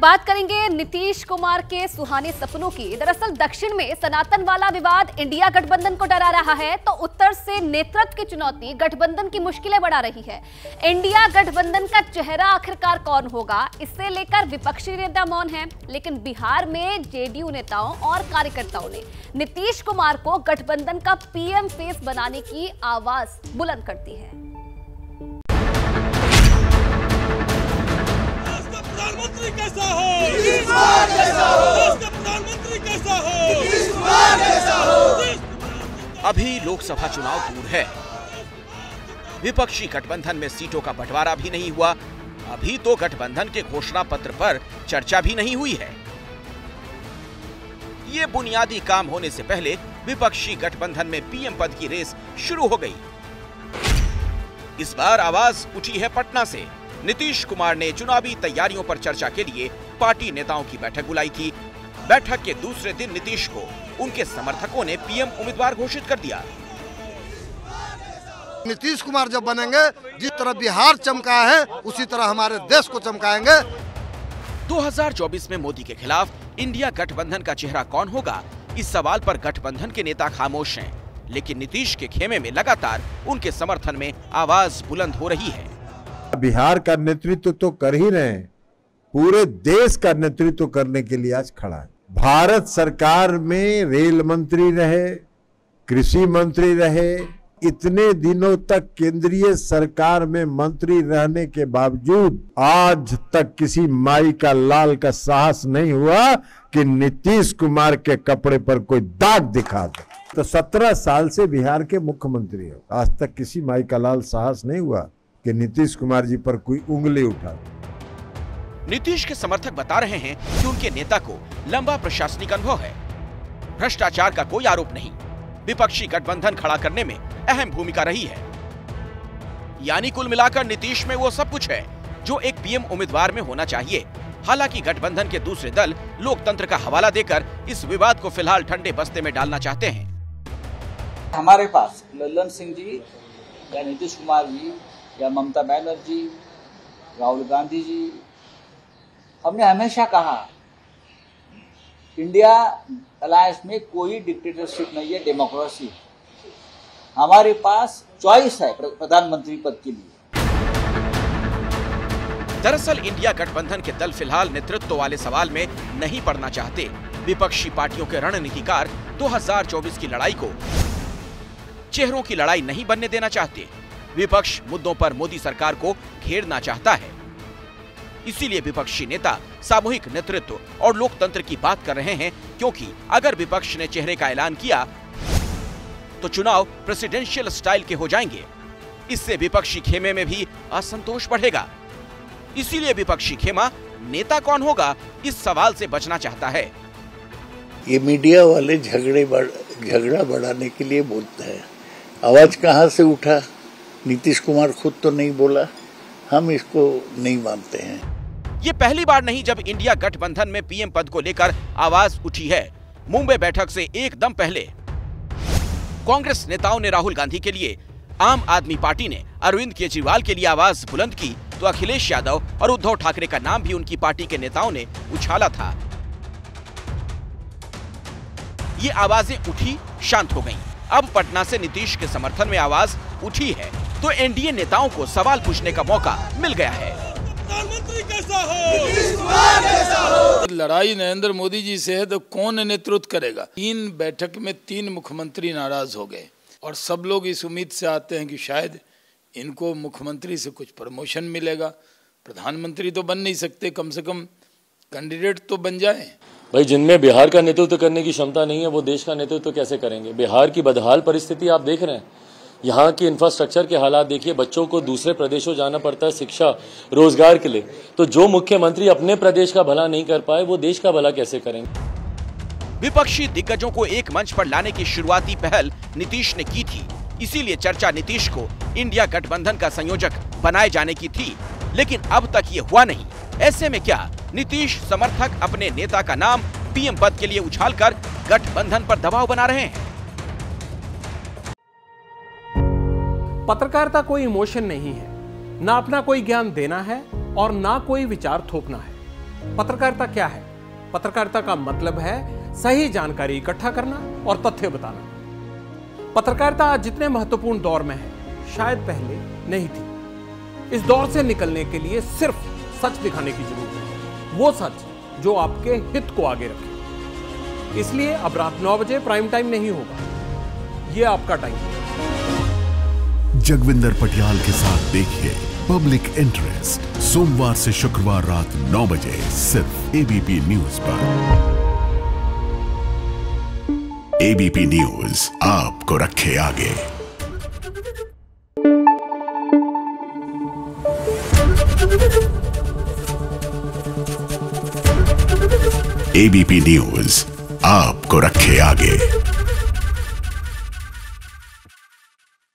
बात करेंगे नीतीश कुमार के सुहाने सपनों की। दरअसल दक्षिण में सनातन वाला विवाद इंडिया गठबंधन को डरा रहा है, तो उत्तर से नेतृत्व की चुनौती गठबंधन की मुश्किलें बढ़ा रही है। इंडिया गठबंधन का चेहरा आखिरकार कौन होगा, इससे लेकर विपक्षी नेता मौन हैं, लेकिन बिहार में जेडीयू नेताओं और कार्यकर्ताओं ने नीतीश कुमार को गठबंधन का पीएम फेस बनाने की आवाज बुलंद कर दी है। प्रधानमंत्री कैसा हो? नीतीश कुमार कैसा हो? प्रधानमंत्री कैसा हो? नीतीश कुमार कैसा हो? अभी लोकसभा चुनाव दूर है, विपक्षी गठबंधन में सीटों का बंटवारा भी नहीं हुआ, अभी तो गठबंधन के घोषणा पत्र पर चर्चा भी नहीं हुई है। ये बुनियादी काम होने से पहले विपक्षी गठबंधन में पीएम पद की रेस शुरू हो गई। इस बार आवाज उठी है पटना से। नीतीश कुमार ने चुनावी तैयारियों पर चर्चा के लिए पार्टी नेताओं की बैठक बुलाई थी। बैठक के दूसरे दिन नीतीश को उनके समर्थकों ने पीएम उम्मीदवार घोषित कर दिया। नीतीश कुमार जब बनेंगे, जिस तरह बिहार चमका है उसी तरह हमारे देश को चमकाएंगे। 2024 में मोदी के खिलाफ इंडिया गठबंधन का चेहरा कौन होगा, इस सवाल पर गठबंधन के नेता खामोश हैं, लेकिन नीतीश के खेमे में लगातार उनके समर्थन में आवाज बुलंद हो रही है। बिहार का नेतृत्व तो कर ही रहे हैं, पूरे देश का नेतृत्व करने के लिए आज खड़ा है। भारत सरकार में रेल मंत्री रहे, कृषि मंत्री रहे, इतने दिनों तक केंद्रीय सरकार में मंत्री रहने के बावजूद आज तक किसी माई का लाल का साहस नहीं हुआ कि नीतीश कुमार के कपड़े पर कोई दाग दिखा दे। तो 17 साल से बिहार के मुख्यमंत्री हो, आज तक किसी माई का लाल साहस नहीं हुआ कि नीतीश कुमार जी पर कोई उंगली उठा। नीतीश के समर्थक बता रहे हैं कि उनके नेता को लंबा प्रशासनिक अनुभव है, भ्रष्टाचार का कोई आरोप नहीं, विपक्षी गठबंधन खड़ा करने में अहम भूमिका रही है। यानी कुल मिलाकर नीतीश में वो सब कुछ है जो एक पीएम उम्मीदवार में होना चाहिए। हालांकि गठबंधन के दूसरे दल लोकतंत्र का हवाला देकर इस विवाद को फिलहाल ठंडे बस्ते में डालना चाहते हैं। हमारे पास लल्लन सिंह जी या नीतीश कुमार जी या ममता बनर्जी, राहुल गांधी जी, हमने हमेशा कहा इंडिया अलायंस में कोई डिक्टेटरशिप नहीं है, डेमोक्रेसी है। हमारे पास चॉइस है प्रधानमंत्री पद के लिए। दरअसल इंडिया गठबंधन के दल फिलहाल नेतृत्व वाले सवाल में नहीं पड़ना चाहते। विपक्षी पार्टियों के रणनीतिकार 2024 की लड़ाई को चेहरों की लड़ाई नहीं बनने देना चाहते। विपक्ष मुद्दों पर मोदी सरकार को घेरना चाहता है, इसीलिए विपक्षी नेता सामूहिक नेतृत्व और लोकतंत्र की बात कर रहे हैं, क्योंकि अगर विपक्ष ने चेहरे का ऐलान किया तो चुनाव प्रेसिडेंशियल स्टाइल के हो जाएंगे। इससे विपक्षी खेमे में भी असंतोष बढ़ेगा। इसीलिए विपक्षी खेमा नेता कौन होगा, इस सवाल से बचना चाहता है। ये मीडिया वाले झगड़ा बढ़ाने के लिए बोलते हैं। आवाज कहाँ से उठा? नीतीश कुमार खुद तो नहीं बोला, हम इसको नहीं मानते हैं। ये पहली बार नहीं जब इंडिया गठबंधन में पीएम पद को लेकर आवाज उठी है। मुंबई बैठक से एकदम पहले कांग्रेस नेताओं ने राहुल गांधी के लिए, आम आदमी पार्टी ने अरविंद केजरीवाल के लिए आवाज बुलंद की, तो अखिलेश यादव और उद्धव ठाकरे का नाम भी उनकी पार्टी के नेताओं ने उछाला था। ये आवाजें उठी, शांत हो गईं। अब पटना से नीतीश के समर्थन में आवाज उठी है, तो एनडीए नेताओं को सवाल पूछने का मौका मिल गया है। प्रधानमंत्री कैसा हो? नीतीश कुमार कैसा हो? लड़ाई नरेंद्र मोदी जी से है तो कौन नेतृत्व करेगा? 3 बैठक में 3 मुख्यमंत्री नाराज हो गए और सब लोग इस उम्मीद से आते हैं कि शायद इनको मुख्यमंत्री से कुछ प्रमोशन मिलेगा। प्रधानमंत्री तो बन नहीं सकते, कम से कम कैंडिडेट तो बन जाए। भाई, जिनमें बिहार का नेतृत्व करने की क्षमता नहीं है वो देश का नेतृत्व कैसे करेंगे? बिहार की बदहाल परिस्थिति आप देख रहे हैं, यहाँ की इंफ्रास्ट्रक्चर के हालात देखिए, बच्चों को दूसरे प्रदेशों जाना पड़ता है शिक्षा रोजगार के लिए। तो जो मुख्यमंत्री अपने प्रदेश का भला नहीं कर पाए वो देश का भला कैसे करेंगे? विपक्षी दिग्गजों को एक मंच पर लाने की शुरुआती पहल नीतीश ने की थी, इसीलिए चर्चा नीतीश को इंडिया गठबंधन का संयोजक बनाए जाने की थी, लेकिन अब तक ये हुआ नहीं। ऐसे में क्या नीतीश समर्थक अपने नेता का नाम पीएम पद के लिए उछालकर गठबंधन पर दबाव बना रहे हैं? पत्रकारिता कोई इमोशन नहीं है, ना अपना कोई ज्ञान देना है और ना कोई विचार थोपना है। पत्रकारिता क्या है? पत्रकारिता का मतलब है सही जानकारी इकट्ठा करना और तथ्य बताना। पत्रकारिता आज जितने महत्वपूर्ण दौर में है, शायद पहले नहीं थी। इस दौर से निकलने के लिए सिर्फ सच दिखाने की जरूरत है, वो सच जो आपके हित को आगे रखे। इसलिए अब रात 9 बजे प्राइम टाइम नहीं होगा, ये आपका टाइम है। जगविंदर पटियाल के साथ देखिए पब्लिक इंटरेस्ट, सोमवार से शुक्रवार रात 9 बजे सिर्फ एबीपी न्यूज पर। एबीपी न्यूज आपको रखे आगे। एबीपी न्यूज आपको रखे आगे।